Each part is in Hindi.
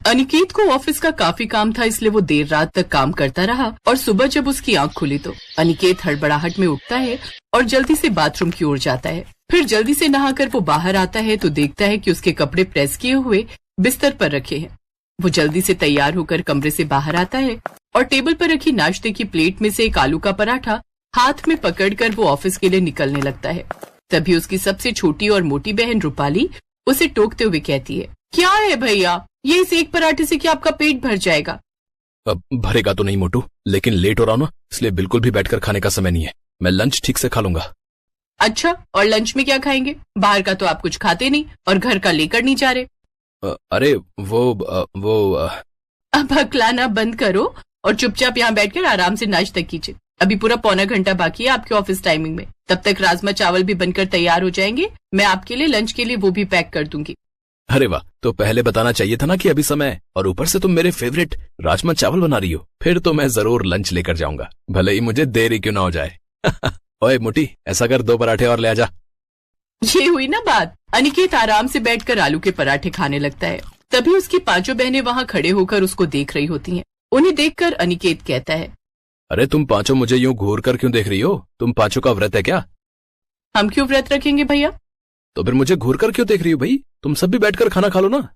अनिकेत को ऑफिस का काफी काम था, इसलिए वो देर रात तक काम करता रहा और सुबह जब उसकी आंख खुली तो अनिकेत हड़बड़ाहट में उठता है और जल्दी से बाथरूम की ओर जाता है। फिर जल्दी से नहाकर वो बाहर आता है तो देखता है कि उसके कपड़े प्रेस किए हुए बिस्तर पर रखे हैं। वो जल्दी से तैयार होकर कमरे से बाहर आता है और टेबल पर रखी नाश्ते की प्लेट में से एक आलू का पराठा हाथ में पकड़कर वो ऑफिस के लिए निकलने लगता है। तभी उसकी सबसे छोटी और मोटी बहन रूपाली उसे टोकते हुए कहती है, क्या है भैया, ये इस एक पराठे से क्या आपका पेट भर जाएगा? अब भरेगा तो नहीं मोटू, लेकिन लेट हो रहा हूं ना, इसलिए बिल्कुल भी बैठकर खाने का समय नहीं है। मैं लंच ठीक से खा लूंगा। अच्छा, और लंच में क्या खाएंगे? बाहर का तो आप कुछ खाते नहीं और घर का लेकर नहीं जा रहे। अरे वो अब हकलाना बंद करो और चुपचाप यहाँ बैठकर आराम से नाश्ता कीजिए। अभी पूरा पौना घंटा बाकी है आपके ऑफिस टाइमिंग में। तब तक राजमा चावल भी बनकर तैयार हो जाएंगे। मैं आपके लिए लंच के लिए वो भी पैक कर दूंगी। अरे वाह, तो पहले बताना चाहिए था ना कि अभी समय है, और ऊपर से तुम मेरे फेवरेट राजमा चावल बना रही हो। फिर तो मैं जरूर लंच लेकर जाऊंगा, भले ही मुझे देरी क्यों ना हो जाए। ओए मोटी, ऐसा कर 2 पराठे और ले आजा। ये हुई ना बात। अनिकेत आराम से बैठकर आलू के पराठे खाने लगता है। तभी उसकी 5 बहनें वहाँ खड़े होकर उसको देख रही होती हैं। उन्हें देखकर अनिकेत कहता है, अरे तुम 5 मुझे यूं घूर कर क्यों देख रही हो? तुम 5 का व्रत है क्या? हम क्यों व्रत रखेंगे भैया? तो फिर मुझे घूर कर क्यों देख रही हो भाई? तुम सब भी बैठकर खाना खा लो ना।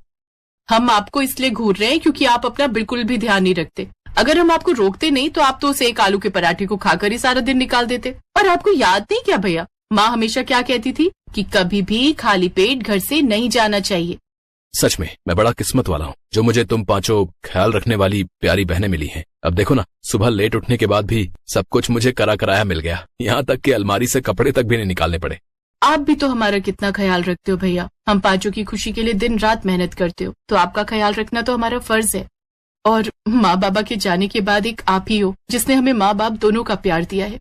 हम आपको इसलिए घूर रहे हैं क्योंकि आप अपना बिल्कुल भी ध्यान नहीं रखते। अगर हम आपको रोकते नहीं तो आप तो उस एक आलू के पराठे को खाकर ही सारा दिन निकाल देते। और आपको याद नहीं क्या भैया, माँ हमेशा क्या कहती थी कि कभी भी खाली पेट घर से नहीं जाना चाहिए। सच में मैं बड़ा किस्मत वाला हूँ जो मुझे तुम 5 ख्याल रखने वाली प्यारी बहनें मिली हैं। अब देखो ना, सुबह लेट उठने के बाद भी सब कुछ मुझे करा कराया मिल गया। यहाँ तक कि अलमारी से कपड़े तक भी नहीं निकालने पड़े। आप भी तो हमारा कितना ख्याल रखते हो भैया। हम 5 की खुशी के लिए दिन रात मेहनत करते हो, तो आपका ख्याल रखना तो हमारा फर्ज है। और माँ बाबा के जाने के बाद एक आप ही हो जिसने हमें माँ बाप दोनों का प्यार दिया है।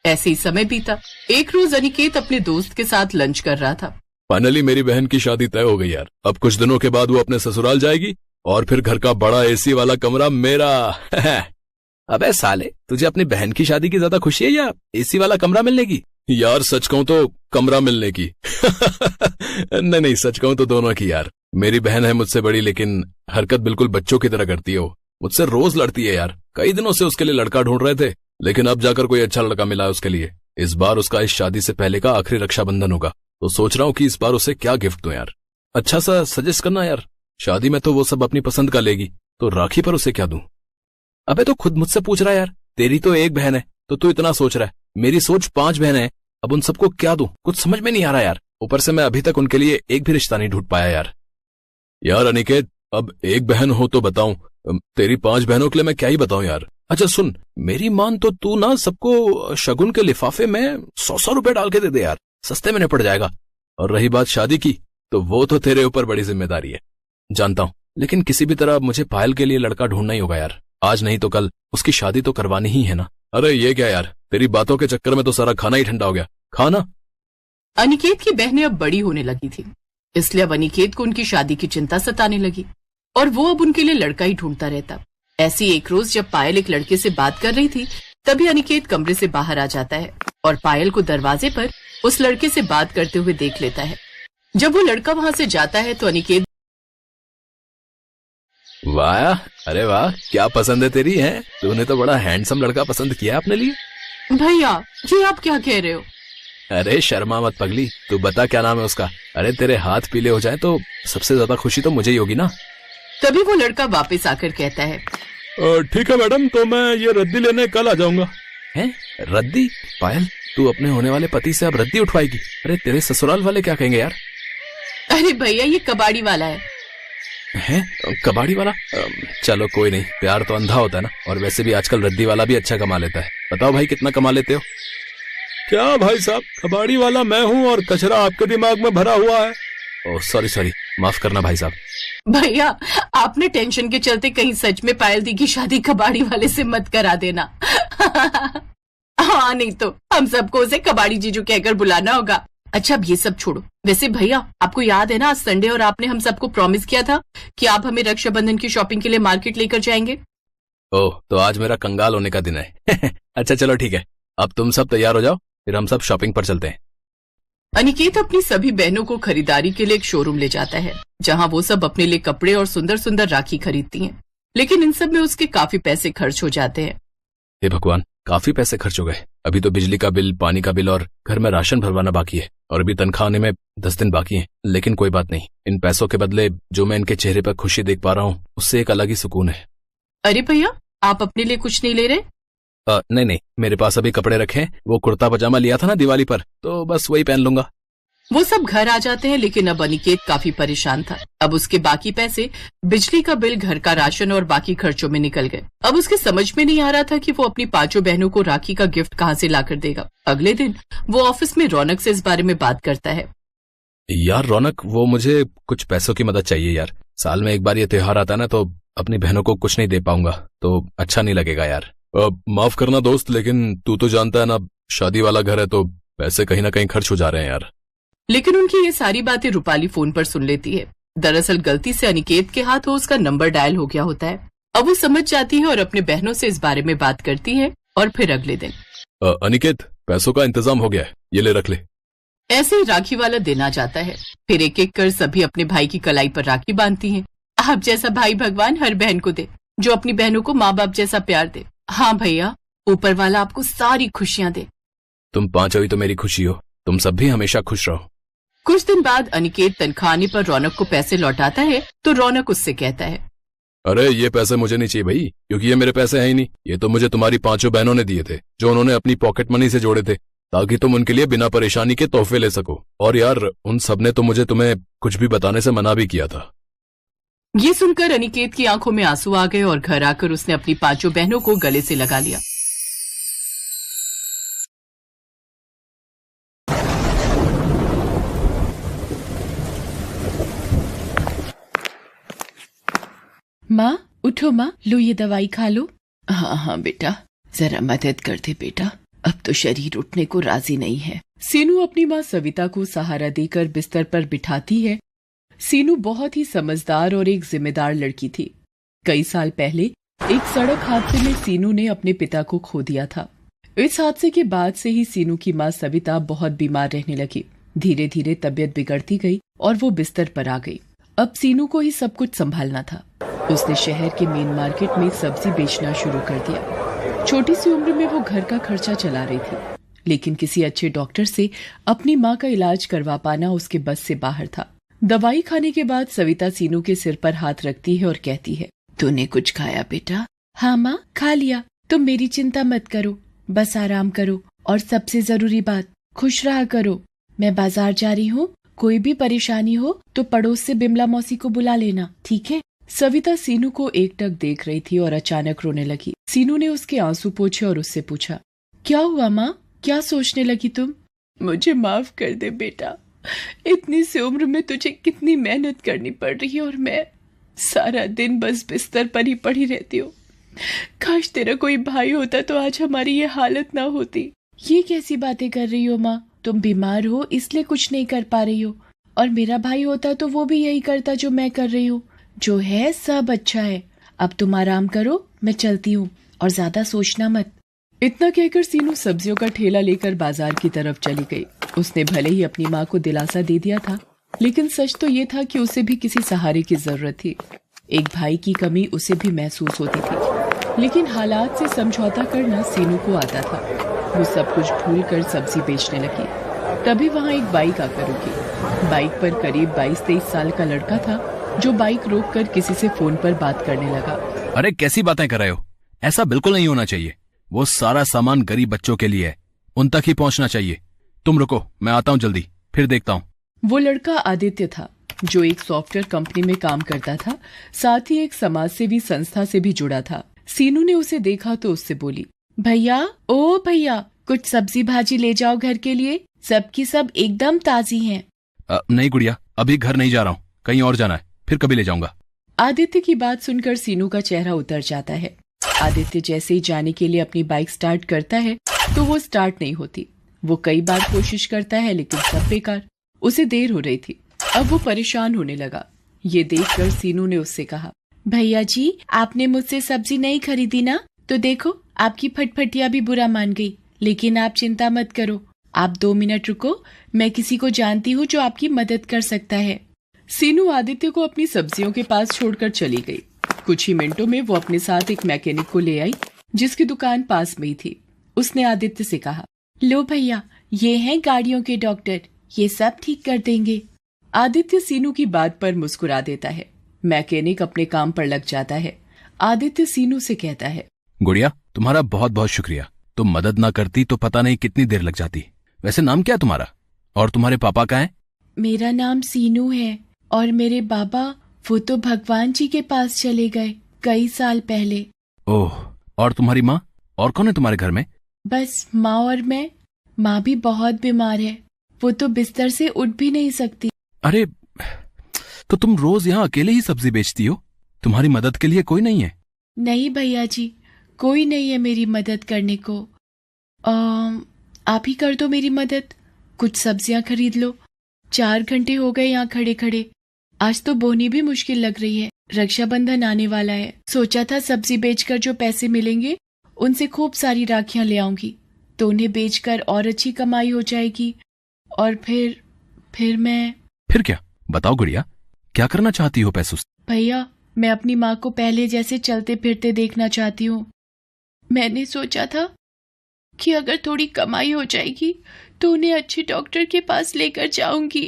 ऐसे ही समय बीता। एक रोज अनिकेत अपने दोस्त के साथ लंच कर रहा था। फाइनली मेरी बहन की शादी तय हो गई यार। अब कुछ दिनों के बाद वो अपने ससुराल जाएगी और फिर घर का बड़ा एसी वाला कमरा मेरा। अबे साले, तुझे अपनी बहन की शादी की ज्यादा खुशी है या एसी वाला कमरा मिलने की? यार सच कहूं तो कमरा मिलने की। नहीं, सच कहूं तो दोनों की यार। मेरी बहन है मुझसे बड़ी, लेकिन हरकत बिल्कुल बच्चों की तरह करती है। वो मुझसे रोज लड़ती है यार। कई दिनों से उसके लिए लड़का ढूंढ रहे थे, लेकिन अब जाकर कोई अच्छा लड़का मिला है उसके लिए। इस बार उसका इस शादी से पहले का आखिरी रक्षाबंधन होगा, तो सोच रहा हूँ कि इस बार उसे क्या गिफ्ट दूं यार। अच्छा सा सजेस्ट करना यार। शादी में तो वो सब अपनी पसंद का लेगी, तो राखी पर उसे क्या दूं? अबे तो खुद मुझसे पूछ रहा है यार। तेरी तो एक बहन है तो तू इतना सोच रहा है, मेरी सोच 5 बहनें हैं। अब उन सबको क्या दूं, कुछ समझ में नहीं आ रहा यार। ऊपर से मैं अभी तक उनके लिए एक भी रिश्ता नहीं ढूंढ पाया यार। यार अनिकेत, अब एक बहन हो तो बताऊं, तेरी 5 बहनों के लिए मैं क्या ही बताऊं यार। अच्छा सुन, मेरी मान तो तू ना सबको शगुन के लिफाफे में 100 रुपए डाल के दे दे यार, सस्ते में निपट जाएगा। और रही बात शादी की, तो वो तो तेरे ऊपर बड़ी जिम्मेदारी है, जानता हूं। लेकिन किसी भी तरह मुझे पायल के लिए लड़का ढूंढना ही होगा यार। आज नहीं तो कल उसकी शादी तो करवानी ही है ना। अरे ये क्या यार, तेरी बातों के चक्कर में तो सारा खाना ही ठंडा हो गया। खाना। अनिकेत की बहनें अब बड़ी होने लगी थी, इसलिए अब अनिकेत को उनकी शादी की चिंता सताने लगी और वो अब उनके लिए लड़का ही ढूंढता रहता। ऐसी एक रोज जब पायल एक लड़के से बात कर रही थी, तभी अनिकेत कमरे से बाहर आ जाता है और पायल को दरवाजे पर उस लड़के से बात करते हुए देख लेता है। जब वो लड़का वहां से जाता है तो अनिकेत, वाह, अरे वाह, क्या पसंद है तेरी? है तूने तो बड़ा हैंडसम लड़का पसंद किया अपने लिए। भैया ये आप क्या कह रहे हो? अरे शर्मा मत पगली, तू बता क्या नाम है उसका। अरे तेरे हाथ पीले हो जाए तो सबसे ज्यादा खुशी तो मुझे ही होगी ना। तभी वो लड़का वापस आकर कहता है, ठीक है मैडम, तो मैं ये रद्दी लेने कल आ जाऊंगा। हैं? रद्दी? पायल, तू अपने होने वाले पति से अब रद्दी उठवाएगी? अरे तेरे ससुराल वाले क्या कहेंगे यार? अरे भैया ये कबाड़ी वाला है। हैं? कबाड़ी वाला? चलो कोई नहीं, प्यार तो अंधा होता है ना। और वैसे भी आजकल रद्दी वाला भी अच्छा कमा लेता है। बताओ भाई, कितना कमा लेते हो? क्या भाई साहब, कबाड़ी वाला मैं हूँ और कचरा आपके दिमाग में भरा हुआ है। ओह सॉरी, माफ करना भाई साहब। भैया आपने टेंशन के चलते कहीं सच में पायल दी की शादी कबाड़ी वाले से मत करा देना। हाँ नहीं तो हम सबको उसे कबाड़ी जीजू कहकर बुलाना होगा। अच्छा अब ये सब छोड़ो। वैसे भैया आपको याद है ना आज संडे और आपने हम सबको प्रॉमिस किया था कि आप हमें रक्षाबंधन की शॉपिंग के लिए मार्केट लेकर जाएंगे। ओह तो आज मेरा कंगाल होने का दिन है। अच्छा चलो ठीक है, अब तुम सब तैयार हो जाओ, फिर हम सब शॉपिंग पर चलते हैं। अनिकेत अपनी सभी बहनों को खरीदारी के लिए एक शोरूम ले जाता है, जहाँ वो सब अपने लिए कपड़े और सुंदर सुंदर राखी खरीदती हैं। लेकिन इन सब में उसके काफी पैसे खर्च हो जाते हैं। हे भगवान, काफी पैसे खर्च हो गए। अभी तो बिजली का बिल, पानी का बिल और घर में राशन भरवाना बाकी है, और अभी तनख्वाह आने में 10 दिन बाकी हैं। लेकिन कोई बात नहीं, इन पैसों के बदले जो मैं इनके चेहरे पर खुशी देख पा रहा हूँ, उससे एक अलग ही सुकून है। अरे भैया, आप अपने लिए कुछ नहीं ले रहे? नहीं, मेरे पास अभी कपड़े रखे हैं। वो कुर्ता पजामा लिया था ना दिवाली पर, तो बस वही पहन लूंगा। वो सब घर आ जाते हैं, लेकिन अब अनिकेत काफी परेशान था। अब उसके बाकी पैसे, बिजली का बिल, घर का राशन और बाकी खर्चों में निकल गए। अब उसके समझ में नहीं आ रहा था कि वो अपनी 5 बहनों को राखी का गिफ्ट कहाँ से लाकर देगा। अगले दिन वो ऑफिस में रौनक से इस बारे में बात करता है। यार रौनक, वो मुझे कुछ पैसों की मदद चाहिए यार। साल में एक बार ये त्योहार आता है ना, तो अपनी बहनों को कुछ नहीं दे पाऊंगा तो अच्छा नहीं लगेगा यार। माफ करना दोस्त, लेकिन तू तो जानता है ना, शादी वाला घर है तो पैसे कहीं ना कहीं खर्च हो जा रहे हैं यार। लेकिन उनकी ये सारी बातें रूपाली फोन पर सुन लेती है। दरअसल गलती से अनिकेत के हाथों उसका नंबर डायल हो गया होता है। अब वो समझ जाती है और अपने बहनों से इस बारे में बात करती है। और फिर अगले दिन, अनिकेत, पैसों का इंतजाम हो गया है, ये ले रख ले। ऐसे ही राखी वाला दिन आ जाता है। फिर एक एक कर सभी अपने भाई की कलाई पर राखी बांधती हैं। आप जैसा भाई भगवान हर बहन को दे, जो अपनी बहनों को माँ बाप जैसा प्यार दे। हाँ भैया, ऊपर वाला आपको सारी खुशियाँ दे। तुम 5 हुई तो मेरी खुशी हो। तुम सब भी हमेशा खुश रहो। कुछ दिन बाद अनिकेत तनख्वाह आने पर रौनक को पैसे लौटाता है, तो रौनक उससे कहता है, अरे ये पैसे मुझे नहीं चाहिए भाई, क्योंकि ये मेरे पैसे हैं ही नहीं। ये तो मुझे तुम्हारी 5 बहनों ने दिए थे, जो उन्होंने अपनी पॉकेट मनी से जोड़े थे, ताकि तुम उनके लिए बिना परेशानी के तोहफे ले सको। और यार, उन सब ने तो मुझे तुम्हें कुछ भी बताने से मना भी किया था। ये सुनकर अनिकेत की आंखों में आंसू आ गए और घर आकर उसने अपनी 5 बहनों को गले से लगा लिया। माँ उठो, माँ लो ये दवाई खा लो। हाँ हाँ बेटा, जरा मदद कर दे बेटा, अब तो शरीर उठने को राजी नहीं है। सीनू अपनी माँ सविता को सहारा देकर बिस्तर पर बिठाती है। सीनू बहुत ही समझदार और एक जिम्मेदार लड़की थी। कई साल पहले एक सड़क हादसे में सीनू ने अपने पिता को खो दिया था। इस हादसे के बाद से ही सीनू की माँ सविता बहुत बीमार रहने लगी। धीरे धीरे तबीयत बिगड़ती गई और वो बिस्तर पर आ गई। अब सीनू को ही सब कुछ संभालना था। उसने शहर के मेन मार्केट में सब्जी बेचना शुरू कर दिया। छोटी सी उम्र में वो घर का खर्चा चला रही थी, लेकिन किसी अच्छे डॉक्टर से अपनी माँ का इलाज करवा पाना उसके बस से बाहर था। दवाई खाने के बाद सविता सीनू के सिर पर हाथ रखती है और कहती है, तूने कुछ खाया बेटा? हाँ माँ, खा लिया। तुम मेरी चिंता मत करो, बस आराम करो और सबसे जरूरी बात, खुश रहा करो। मैं बाजार जा रही हूँ, कोई भी परेशानी हो तो पड़ोस से बिमला मौसी को बुला लेना, ठीक है? सविता सीनू को एकटक देख रही थी और अचानक रोने लगी। सीनू ने उसके आंसू पोंछे और उससे पूछा, क्या हुआ माँ, क्या सोचने लगी तुम? मुझे माफ कर दे बेटा, इतनी सी उम्र में तुझे कितनी मेहनत करनी पड़ रही है और मैं सारा दिन बस बिस्तर पर ही पड़ी रहती हूँ। काश तेरा कोई भाई होता तो आज हमारी ये हालत ना होती। ये कैसी बातें कर रही हो माँ? तुम बीमार हो इसलिए कुछ नहीं कर पा रही हो, और मेरा भाई होता तो वो भी यही करता जो मैं कर रही हूँ। जो है सब अच्छा है। अब तुम आराम करो, मैं चलती हूँ और ज्यादा सोचना मत। इतना कहकर सीनू सब्जियों का ठेला लेकर बाजार की तरफ चली गई। उसने भले ही अपनी माँ को दिलासा दे दिया था, लेकिन सच तो ये था कि उसे भी किसी सहारे की जरूरत थी। एक भाई की कमी उसे भी महसूस होती थी, लेकिन हालात से समझौता करना सीनू को आता था। वो सब कुछ भूलकर सब्जी बेचने लगी। तभी वहाँ एक बाइक आकर रुकी। बाइक पर करीब 22-23 साल का लड़का था, जो बाइक रोककर किसी से फोन पर बात करने लगा। अरे कैसी बातें कर रहे हो? ऐसा बिल्कुल नहीं होना चाहिए। वो सारा सामान गरीब बच्चों के लिए है, उन तक ही पहुंचना चाहिए। तुम रुको, मैं आता हूं जल्दी, फिर देखता हूं। वो लड़का आदित्य था, जो एक सॉफ्टवेयर कंपनी में काम करता था, साथ ही एक समाजसेवी संस्था से भी जुड़ा था। सीनू ने उसे देखा तो उससे बोली, भैया, ओ भैया, कुछ सब्जी भाजी ले जाओ घर के लिए, सबकी सब एकदम ताजी हैं। नहीं गुड़िया, अभी घर नहीं जा रहा हूँ, कहीं और जाना है, फिर कभी ले जाऊंगा। आदित्य की बात सुनकर सीनू का चेहरा उतर जाता है। आदित्य जैसे ही जाने के लिए अपनी बाइक स्टार्ट करता है तो वो स्टार्ट नहीं होती। वो कई बार कोशिश करता है, लेकिन सब बेकार। उसे देर हो रही थी। अब वो परेशान होने लगा। ये देखकर सीनू ने उससे कहा, भैया जी, आपने मुझसे सब्जी नहीं खरीदी ना, तो देखो आपकी फटफटिया भी बुरा मान गई। लेकिन आप चिंता मत करो, आप 2 मिनट रुको, मैं किसी को जानती हूँ जो आपकी मदद कर सकता है। सीनू आदित्य को अपनी सब्जियों के पास छोड़कर चली गई। कुछ ही मिनटों में वो अपने साथ एक मैकेनिक को ले आई जिसकी दुकान पास में ही थी। उसने आदित्य से कहा, लो भैया, ये हैं गाड़ियों के डॉक्टर, ये सब ठीक कर देंगे। आदित्य सीनू की बात पर मुस्कुरा देता है। मैकेनिक अपने काम पर लग जाता है। आदित्य सीनू से कहता है, गुड़िया, तुम्हारा बहुत बहुत शुक्रिया। तुम मदद ना करती तो पता नहीं कितनी देर लग जाती। वैसे नाम क्या है तुम्हारा, और तुम्हारे पापा का है? मेरा नाम सीनू है और मेरे बाबा वो तो भगवान जी के पास चले गए कई साल पहले। ओह, और तुम्हारी माँ? और कौन है तुम्हारे घर में? बस माँ और मैं। माँ भी बहुत बीमार है, वो तो बिस्तर से उठ भी नहीं सकती। अरे, तो तुम रोज यहाँ अकेले ही सब्जी बेचती हो? तुम्हारी मदद के लिए कोई नहीं है? नहीं भैया जी, कोई नहीं है मेरी मदद करने को। आप ही कर दो मेरी मदद, कुछ सब्जियां खरीद लो। 4 घंटे हो गए यहाँ खड़े खड़े। आज तो बोनी भी मुश्किल लग रही है। रक्षाबंधन आने वाला है, सोचा था सब्जी बेचकर जो पैसे मिलेंगे उनसे खूब सारी राखियां ले आऊंगी, तो उन्हें बेचकर और अच्छी कमाई हो जाएगी। और फिर मैं... फिर क्या? बताओ गुड़िया, क्या करना चाहती हो पैसों से? भैया, मैं अपनी माँ को पहले जैसे चलते फिरते देखना चाहती हूँ। मैंने सोचा था कि अगर थोड़ी कमाई हो जाएगी तो उन्हें अच्छे डॉक्टर के पास लेकर जाऊंगी।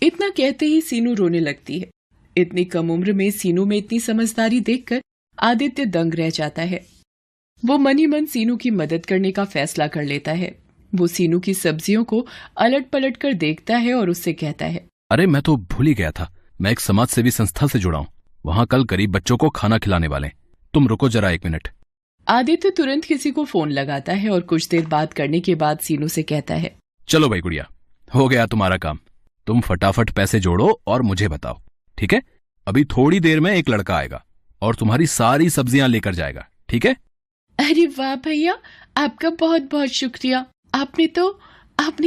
इतना कहते ही सीनू रोने लगती है। इतनी कम उम्र में सीनू में इतनी समझदारी देखकर आदित्य दंग रह जाता है। वो मन ही मन सीनू की मदद करने का फैसला कर लेता है। वो सीनू की सब्जियों को अलट पलट कर देखता है और उससे कहता है, अरे मैं तो भूल ही गया था, मैं एक समाज सेवी संस्था से जुड़ा हूँ। वहाँ कल गरीब बच्चों को खाना खिलाने वाले। तुम रुको जरा 1 मिनट। आदित्य तुरंत किसी को फोन लगाता है और कुछ देर बात करने के बाद सीनू से कहता है, चलो भाई गुड़िया, हो गया तुम्हारा काम। तुम फटाफट पैसे जोड़ो और मुझे बताओ, ठीक है? अभी थोड़ी देर में एक लड़का आएगा और तुम्हारी सारी सब्जियां लेकर जाएगा, ठीक है? अरे वाह भैया, आपका बहुत बहुत शुक्रिया। आपने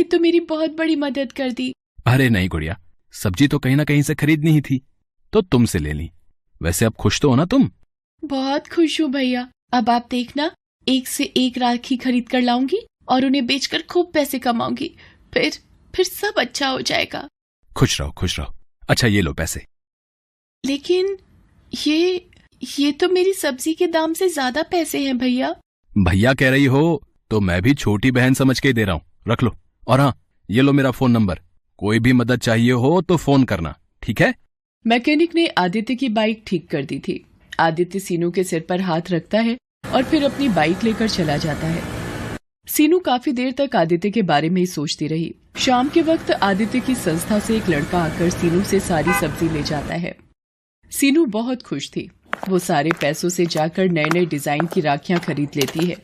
तो मेरी बहुत बड़ी मदद कर दी। अरे नहीं गुड़िया, सब्जी तो कहीं ना कहीं से खरीदनी ही थी, तो तुमसे ले ली। वैसे अब खुश तो हो ना तुम? बहुत खुश हूँ भैया। अब आप देखना, एक से एक राखी खरीद कर लाऊंगी और उन्हें बेचकर खूब पैसे कमाऊंगी। फिर सब अच्छा हो जाएगा। खुश रहो, खुश रहो। अच्छा, ये लो पैसे। लेकिन ये तो मेरी सब्जी के दाम से ज्यादा पैसे हैं भैया। भैया कह रही हो तो मैं भी छोटी बहन समझ के ही दे रहा हूँ, रख लो। और हाँ, ये लो मेरा फोन नंबर, कोई भी मदद चाहिए हो तो फोन करना, ठीक है? मैकेनिक ने आदित्य की बाइक ठीक कर दी थी। आदित्य सीनू के सिर पर हाथ रखता है और फिर अपनी बाइक लेकर चला जाता है। सीनू काफी देर तक आदित्य के बारे में ही सोचती रही। शाम के वक्त आदित्य की संस्था से एक लड़का आकर सीनू से सारी सब्जी ले जाता है। सीनू बहुत खुश थी। वो सारे पैसों से जाकर नए नए डिजाइन की राखियां खरीद लेती है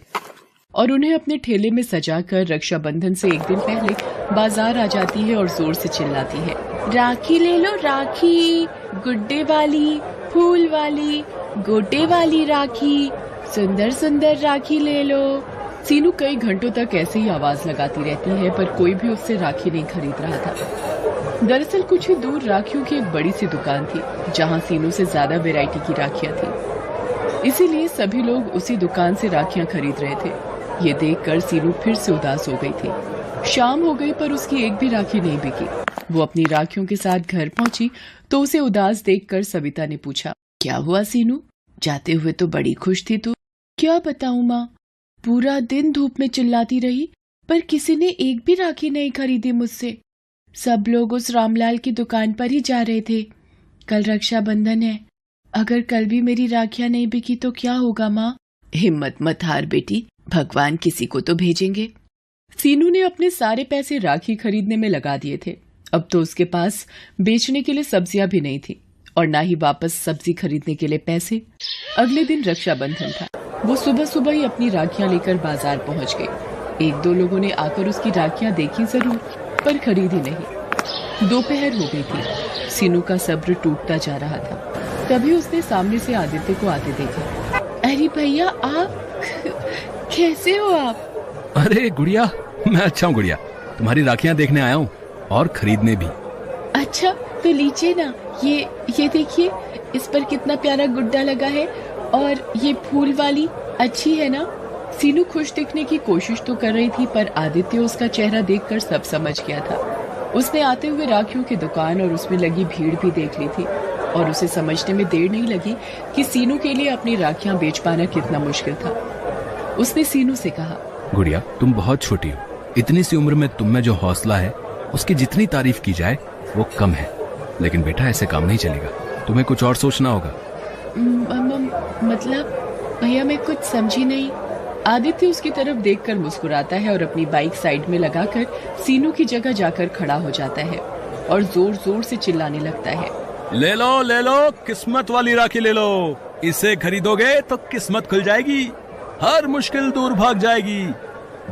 और उन्हें अपने ठेले में सजाकर रक्षाबंधन से एक दिन पहले बाजार आ जाती है और जोर से चिल्लाती है, राखी ले लो राखी, गुड्डे वाली, फूल वाली, गोटे वाली राखी, सुंदर सुंदर राखी ले लो। सीनू कई घंटों तक ऐसे ही आवाज लगाती रहती है, पर कोई भी उससे राखी नहीं खरीद रहा था। दरअसल कुछ ही दूर राखियों की एक बड़ी सी दुकान थी जहां सीनू से ज्यादा वैरायटी की राखियां थी, इसीलिए सभी लोग उसी दुकान से राखियां खरीद रहे थे। ये देखकर सीनू फिर से उदास हो गई थी। शाम हो गई पर उसकी एक भी राखी नहीं बिकी। वो अपनी राखियों के साथ घर पहुंची तो उसे उदास देखकर सविता ने पूछा, क्या हुआ सीनू? जाते हुए तो बड़ी खुश थी तू। क्या बताऊं माँ, पूरा दिन धूप में चिल्लाती रही पर किसी ने एक भी राखी नहीं खरीदी मुझसे। सब लोग उस रामलाल की दुकान पर ही जा रहे थे। कल रक्षाबंधन है, अगर कल भी मेरी राखियां नहीं बिकी तो क्या होगा माँ? हिम्मत मत हार बेटी, भगवान किसी को तो भेजेंगे। सीनू ने अपने सारे पैसे राखी खरीदने में लगा दिए थे। अब तो उसके पास बेचने के लिए सब्जियां भी नहीं थी और ना ही वापस सब्जी खरीदने के लिए पैसे। अगले दिन रक्षाबंधन था। वो सुबह सुबह ही अपनी राखियां लेकर बाजार पहुंच गई। 1-2 लोगों ने आकर उसकी राखियां देखी जरूर, पर खरीदी नहीं। दोपहर हो गई थी। सीनू का सब्र टूटता जा रहा था। तभी उसने सामने से आदित्य को आते देखा। अरे भैया, आप कैसे हो आप? अरे गुड़िया, मैं अच्छा हूँ गुड़िया, तुम्हारी राखियां देखने आया हूँ और खरीदने भी। अच्छा तो लीजिए ना, ये देखिए, इस पर कितना प्यारा गुड्डा लगा है और ये फूल वाली अच्छी है ना? सीनू खुश दिखने की कोशिश तो कर रही थी, पर आदित्य उसका चेहरा देखकर सब समझ गया था। उसने आते हुए राखियों की दुकान और उसमें लगी भीड़ भी देख ली थी और उसे समझने में देर नहीं लगी कि सीनू के लिए अपनी राखियां बेच पाना कितना मुश्किल था। उसने सीनू से कहा, गुड़िया, तुम बहुत छोटी हो, इतनी सी उम्र में तुम में जो हौसला है उसकी जितनी तारीफ की जाए वो कम है। लेकिन बेटा, ऐसे काम नहीं चलेगा, तुम्हें कुछ और सोचना होगा। मतलब भैया, मैं कुछ समझी नहीं। आदित्य उसकी तरफ देखकर मुस्कुराता है और अपनी बाइक साइड में लगाकर सीनू की जगह जाकर खड़ा हो जाता है और जोर जोर से चिल्लाने लगता है, ले लो, किस्मत वाली राखी ले लो। इसे खरीदोगे तो किस्मत खुल जाएगी, हर मुश्किल दूर भाग जाएगी।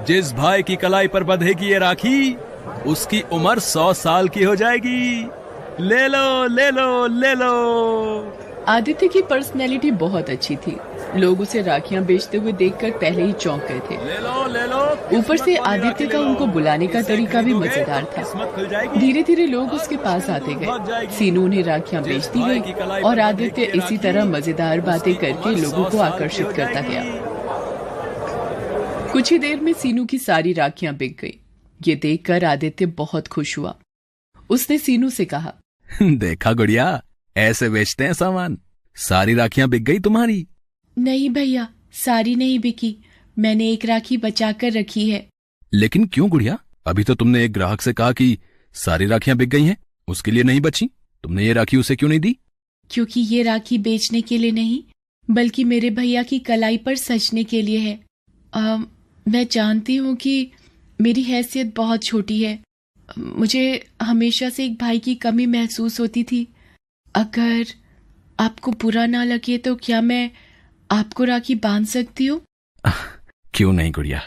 जिस भाई की कलाई पर बंधेगी ये राखी, उसकी उम्र 100 साल की हो जाएगी। ले लो। आदित्य की पर्सनैलिटी बहुत अच्छी थी। लोग उसे राखियां बेचते हुए देखकर पहले ही चौंक गए थे। ले लो। ऊपर से आदित्य का उनको बुलाने का तरीका भी मजेदार था। धीरे धीरे लोग उसके पास आते गए। सीनू उन्हें राखियां बेचती गई और आदित्य इसी तरह मजेदार बातें करके लोगों को आकर्षित करता गया। कुछ ही देर में सीनू की सारी राखियां बिक गई। ये देखकर आदित्य बहुत खुश हुआ। उसने सीनू से कहा, देखा गुड़िया, ऐसे बेचते हैं सामान। सारी राखियां बिक गई तुम्हारी। नहीं भैया, सारी नहीं बिकी, मैंने एक राखी बचा कर रखी है। लेकिन क्यों गुड़िया? अभी तो तुमने एक ग्राहक से कहा कि सारी राखियां बिक गई हैं, उसके लिए नहीं बची। तुमने ये राखी उसे क्यों नहीं दी? क्योंकि ये राखी बेचने के लिए नहीं, बल्कि मेरे भैया की कलाई पर सजने के लिए है। मैं जानती हूँ कि मेरी हैसियत बहुत छोटी है। मुझे हमेशा से एक भाई की कमी महसूस होती थी। अगर आपको बुरा ना लगे तो क्या मैं आपको राखी बांध सकती हूँ? क्यों नहीं गुड़िया,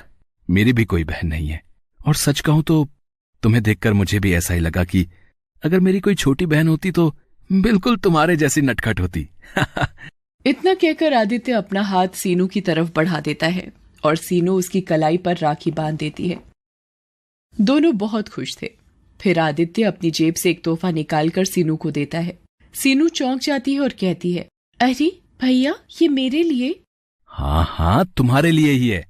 मेरी भी कोई बहन नहीं है। और सच कहूं तो तुम्हें देखकर मुझे भी ऐसा ही लगा कि अगर मेरी कोई छोटी बहन होती तो बिल्कुल तुम्हारे जैसी नटखट होती। इतना कहकर आदित्य अपना हाथ सीनू की तरफ बढ़ा देता है और सीनू उसकी कलाई पर राखी बांध देती है। दोनों बहुत खुश थे। फिर आदित्य अपनी जेब से एक तोहफा निकालकर सीनू को देता है। सीनू चौंक जाती है और कहती है, अरे भैया, ये मेरे लिए? हाँ, तुम्हारे लिए ही है।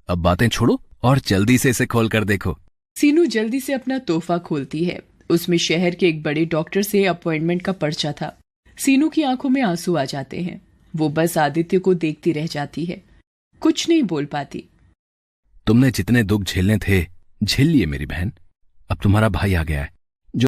अब बातें छोड़ो और जल्दी से इसे खोल कर देखो। सीनू जल्दी से अपना तोहफा खोलती है। उसमें शहर के एक बड़े डॉक्टर से अपॉइंटमेंट का पर्चा था। सीनू की आंखों में आंसू आ जाते हैं। वो बस आदित्य को देखती रह जाती है, कुछ नहीं बोल पाती। तुमने जितने दुख झेलने थे झेल लिए मेरी बहन। अब तुम्हारा भाई आ गया है,